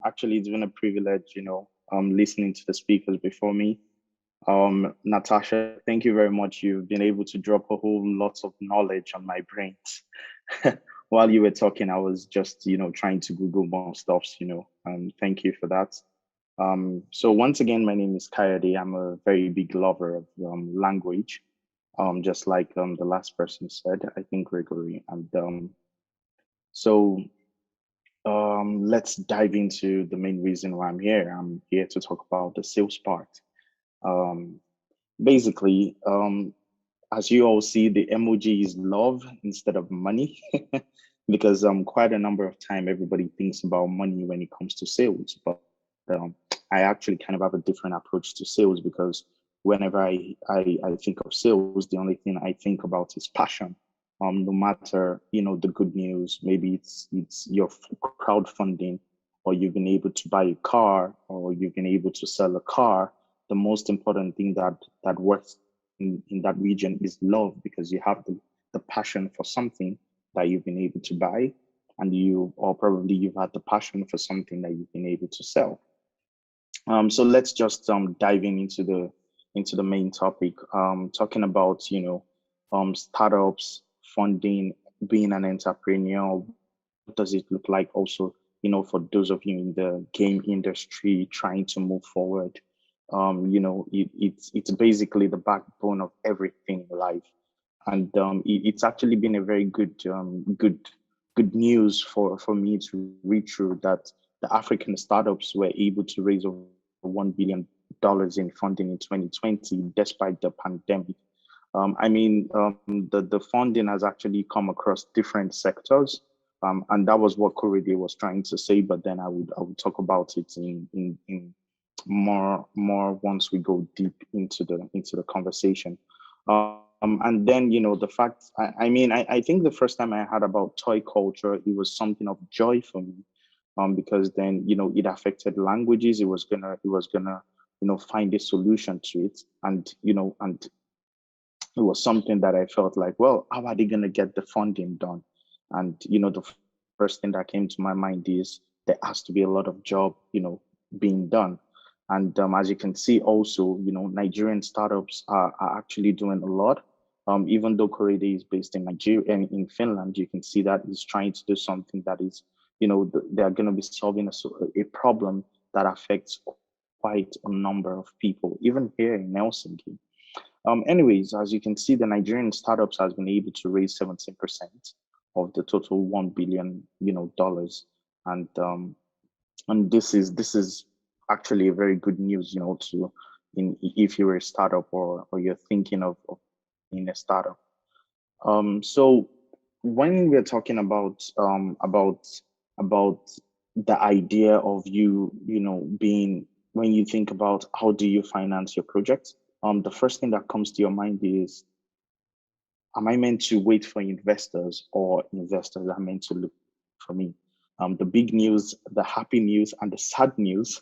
Actually, it's been a privilege, listening to the speakers before me. Natasha, thank you very much. You've been able to drop a whole lot of knowledge on my brains. While you were talking, I was just, trying to Google more stuffs. Thank you for that. So once again, my name is Kayode. I'm a very big lover of language, just like the last person said, I think Gregory. And so let's dive into the main reason why I'm here. I'm here to talk about the sales part. Um, Basically, as you all see, the emoji is love instead of money, because quite a number of time everybody thinks about money when it comes to sales, but I actually kind of have a different approach to sales because whenever I think of sales, the only thing I think about is passion. No matter the good news, maybe it's your crowdfunding, or you've been able to buy a car, or you've been able to sell a car. The most important thing that works in that region is love, because you have the passion for something that you've been able to buy, and or probably you've had the passion for something that you've been able to sell. So let's just dive into the main topic, talking about startups, funding, being an entrepreneur. What does it look like also, for those of you in the game industry trying to move forward? It's basically the backbone of everything in life, and it's actually been a very good news for me to read through that the African startups were able to raise over $1 billion in funding in 2020 despite the pandemic. The funding has actually come across different sectors, and that was what Kayode was trying to say. But then I would talk about it in more once we go deep into the conversation. And then the fact, I think the first time I heard about toy culture, it was something of joy for me, because then it affected languages. It was gonna find a solution to it, and it was something that I felt like, well, how are they gonna get the funding done? And the first thing that came to my mind is there has to be a lot of job being done. And as you can see also, Nigerian startups are actually doing a lot. Even though Kayode is based in Nigeria and in Finland, you can see that he's trying to do something that is, they're going to be solving a problem that affects quite a number of people, even here in Helsinki. Anyways, as you can see, the Nigerian startups has been able to raise 17% of the total $1 billion, dollars, and this is actually a very good news, if you're a startup, or you're thinking of being a startup. So when we're talking about the idea of being, when you think about how do you finance your project, the first thing that comes to your mind is, am I meant to wait for investors, or investors are meant to look for me? The big news, the happy news, and the sad news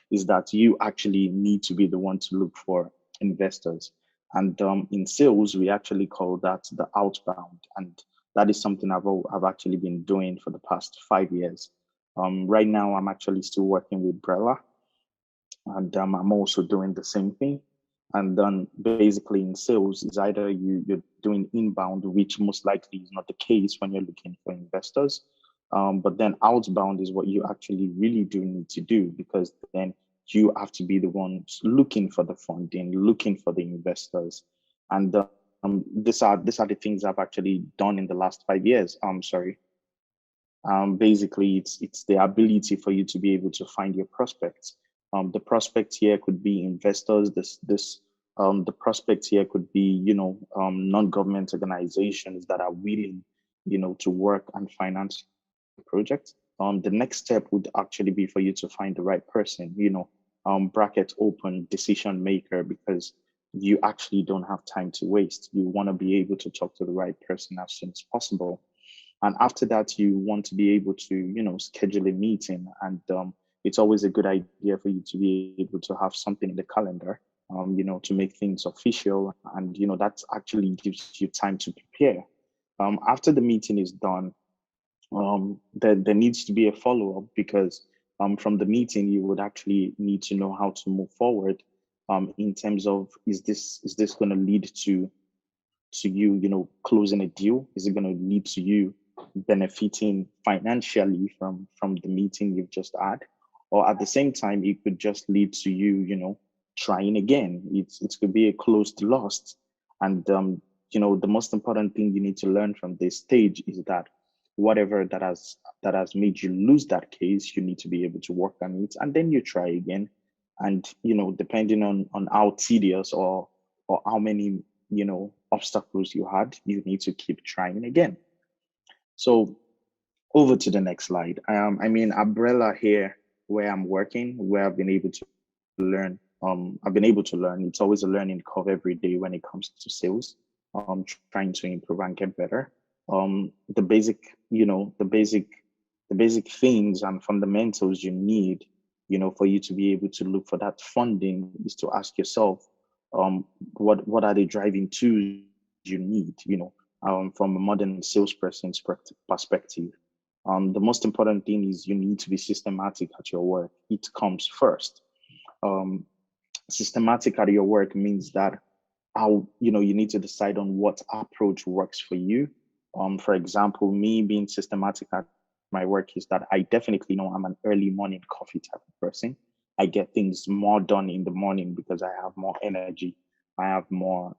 is that you actually need to be the one to look for investors. And in sales, we actually call that the outbound. And that is something I've actually been doing for the past 5 years. Right now, I'm actually still working with Brella, and I'm also doing the same thing. And then basically in sales is either you're doing inbound, which most likely is not the case when you're looking for investors. But then outbound is what you actually really do need to do, because then you have to be the ones looking for the funding, looking for the investors. And these are the things I've actually done in the last 5 years. Basically, it's the ability for you to be able to find your prospects. The prospects here could be investors. The prospects here could be non-government organizations that are willing to work and finance the project. The next step would actually be for you to find the right person. Bracket open decision maker, because you actually don't have time to waste. You want to be able to talk to the right person as soon as possible. And after that, you want to be able to, schedule a meeting. And it's always a good idea for you to be able to have something in the calendar, to make things official. And, that actually gives you time to prepare. After the meeting is done, there needs to be a follow-up, because from the meeting, you would actually need to know how to move forward in terms of, is this going to lead to you, closing a deal? Is it going to lead to you benefiting financially from the meeting you've just had? Or at the same time, it could just lead to you, trying again. It could be a closed loss. And the most important thing you need to learn from this stage is that whatever that has made you lose that case, you need to be able to work on it, and then you try again. And depending on how tedious or how many obstacles you had, you need to keep trying again. So over to the next slide. Umbrella here, where I'm working, where I've been able to learn. It's always a learning curve every day when it comes to sales. Trying to improve and get better. The basic things and fundamentals you need, for you to be able to look for that funding, is to ask yourself, what are the driving tools you need, from a modern salesperson's perspective. The most important thing is you need to be systematic at your work. It comes first. Systematic at your work means that you need to decide on what approach works for you. For example, me being systematic at my work is that I definitely know I'm an early morning coffee type of person. I get things more done in the morning because I have more energy. I have more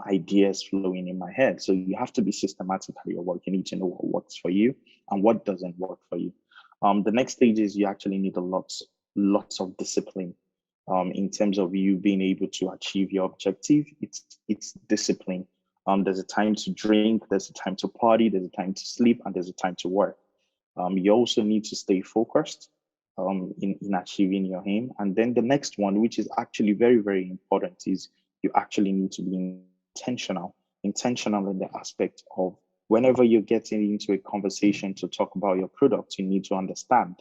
ideas flowing in my head. So you have to be systematic at your work. You need to know what works for you and what doesn't work for you. The next stage is you actually need lots of discipline. In terms of you being able to achieve your objective, it's discipline. There's a time to drink, there's a time to party, there's a time to sleep, and there's a time to work. You also need to stay focused in achieving your aim. And then the next one, which is actually very, very important, is you actually need to be intentional in the aspect of, whenever you're getting into a conversation to talk about your product, you need to understand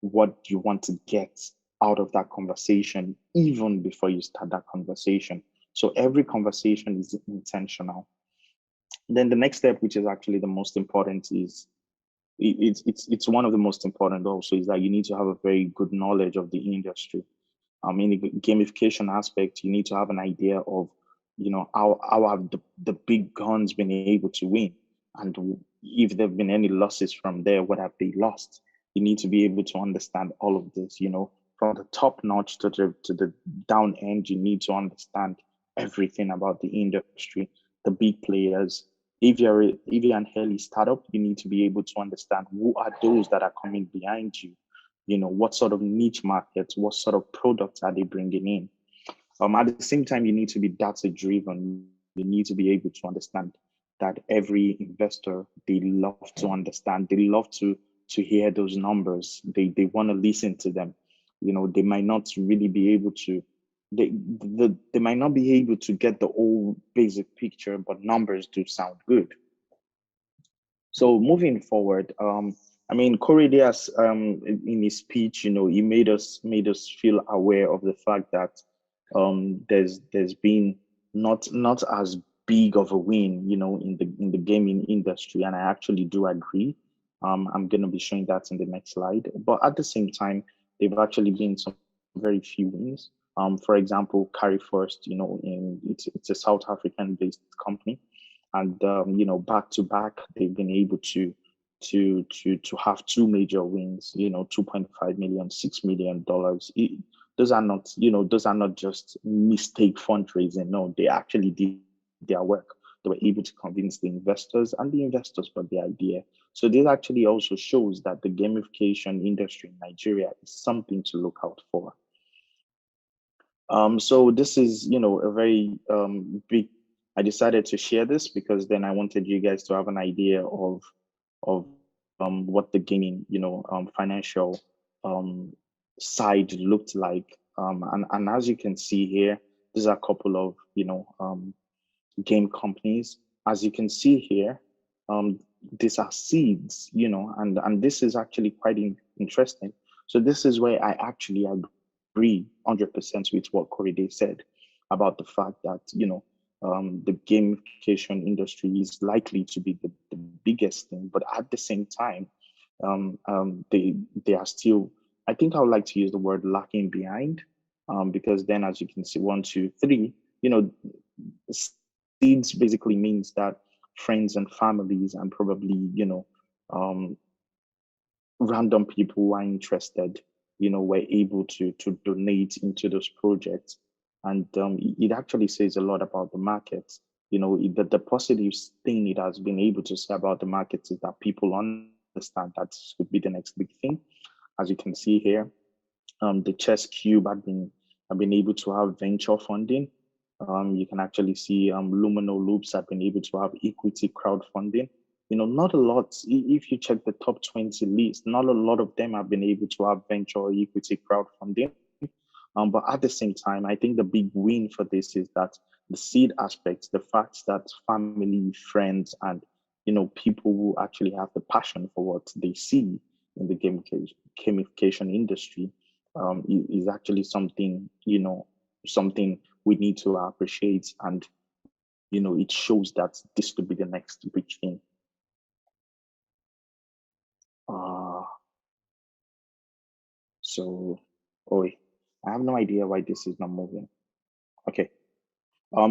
what you want to get out of that conversation even before you start that conversation. So every conversation is intentional. Then the next step, which is actually the most important, is it's one of the most important also, is that you need to have a very good knowledge of the industry. In the gamification aspect, you need to have an idea of, how have the big guns been able to win, and if there have been any losses from there, what have they lost? You need to be able to understand all of this, from the top notch to the down end. You need to understand everything about the industry, the big players. If you're an early startup, you need to be able to understand who are those that are coming behind you. What sort of niche markets, what sort of products are they bringing in? At the same time, you need to be data driven. You need to be able to understand that every investor, they love to understand, they love to hear those numbers. They want to listen to them. They might not really be able to, they might not be able to get the whole basic picture, but numbers do sound good. So moving forward, Kayode has, in his speech, he made us feel aware of the fact that there's been not as big of a win, in the gaming industry, and I actually do agree. I'm going to be showing that in the next slide. But at the same time, they've actually been some very few wins. For example, Carry First, it's a South African-based company, and back to back, they've been able to have two major wins. 2.5 million, $6 million. Those are not just mistake fundraising. No, they actually did their work. They were able to convince the investors, and the investors bought the idea. So this actually also shows that the gamification industry in Nigeria is something to look out for. So this is, a very big. I decided to share this because then I wanted you guys to have an idea of what the gaming, financial side looked like. And as you can see here, there's a couple of, game companies. As you can see here, these are seeds, and this is actually quite interesting. So this is where I actually agree 100% with what Kayode said about the fact that, the gamification industry is likely to be the biggest thing, but at the same time, they are still, I think I would like to use the word lacking behind, because then as you can see, 1, 2, 3, you know, seeds basically means that friends and families and probably, um, random people who are interested, were able to donate into those projects. And it actually says a lot about the market. The positive thing it has been able to say about the market is that people understand that this could be the next big thing. As you can see here, the chess cube have been able to have venture funding. You can actually see Lumino Loops have been able to have equity crowdfunding. Not a lot. If you check the top 20 list, not a lot of them have been able to have venture or equity crowdfunding. But at the same time, I think the big win for this is that the seed aspect, the fact that family, friends, and people who actually have the passion for what they see in the gamification industry, is actually something, something we need to appreciate. And it shows that this could be the next big thing. Uh, so, oh, I have no idea why this is not moving. Okay.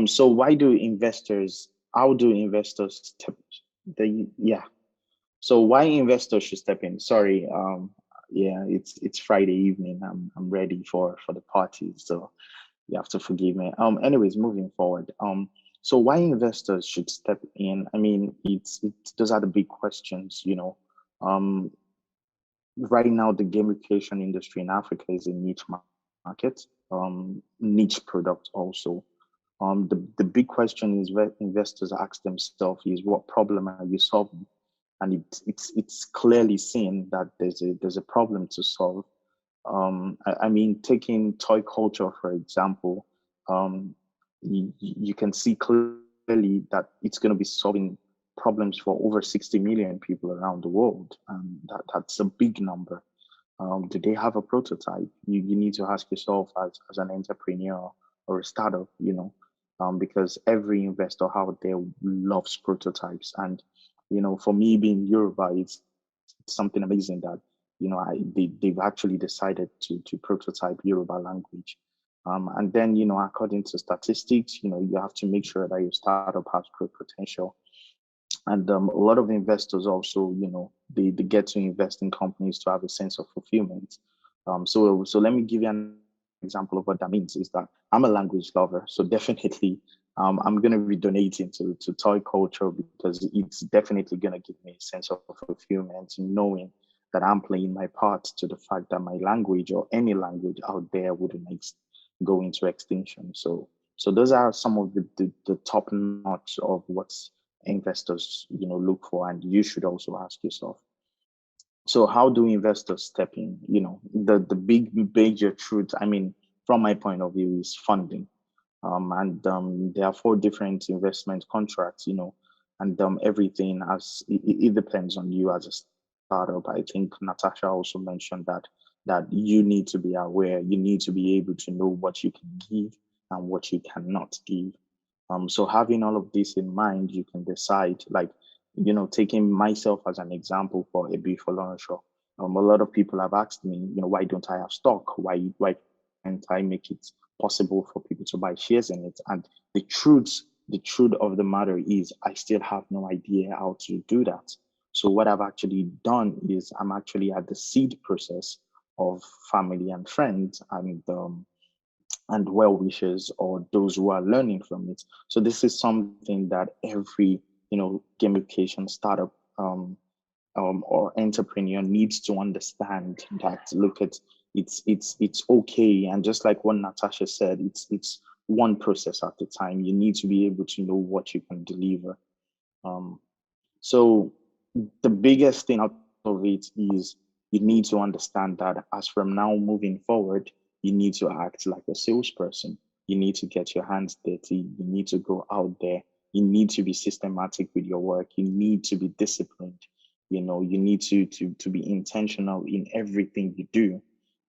So how do investors step yeah. So why investors should step in? Sorry, yeah, it's Friday evening. I'm ready for the party, so you have to forgive me. Anyways, moving forward. So why investors should step in? I mean, it's those are the big questions, Um, right now the gamification industry in Africa is a niche market, niche product also. The big question is where investors ask themselves is what problem are you solving? And it's clearly seen that there's a problem to solve. I mean, taking toy culture, for example, you can see clearly that it's going to be solving problems for over 60 million people around the world. And that's a big number. Do they have a prototype? You need to ask yourself as an entrepreneur or a startup, because every investor out there loves prototypes. And, for me being Yoruba, it's something amazing that, they've actually decided to prototype Yoruba language. And then, according to statistics, you have to make sure that your startup has great potential. And a lot of investors also, they get to invest in companies to have a sense of fulfillment. So let me give you an example of what that means is that I'm a language lover. So definitely I'm going to be donating to toy culture because it's definitely going to give me a sense of fulfillment, knowing that I'm playing my part to the fact that my language or any language out there wouldn't go into extinction. So those are some of the top notch of what's investors look for, and you should also ask yourself. So how do investors step in? The big major truth, I mean, from my point of view, is funding. And there are 4 different investment contracts, and everything it depends on you as a startup. I think Natasha also mentioned that you need to be aware, you need to be able to know what you can give and what you cannot give. So having all of this in mind, you can decide, like, taking myself as an example for a brief show. A lot of people have asked me, why don't I have stock? Why can't I make it possible for people to buy shares in it? And the truth of the matter is I still have no idea how to do that. So what I've actually done is I'm actually at the seed process of family and friends and well wishers or those who are learning from it. So this is something that every gamification startup or entrepreneur needs to understand. That look at it's okay, and just like what Natasha said, it's one process at a time. You need to be able to know what you can deliver. Um, so the biggest thing out of it is you need to understand that as from now moving forward, you need to act like a salesperson. You need to get your hands dirty. You need to go out there. You need to be systematic with your work. You need to be disciplined. You need to be intentional in everything you do.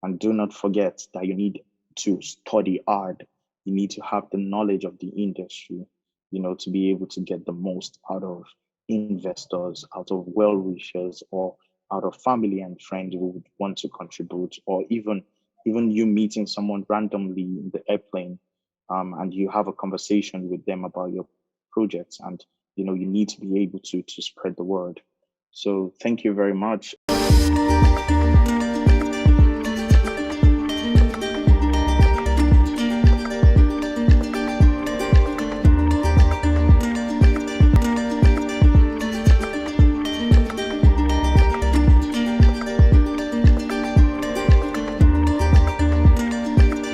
And do not forget that you need to study hard. You need to have the knowledge of the industry, to be able to get the most out of investors, out of well wishers, or out of family and friends who would want to contribute, or even you meeting someone randomly in the airplane, and you have a conversation with them about your projects, and you need to be able to spread the word. So thank you very much.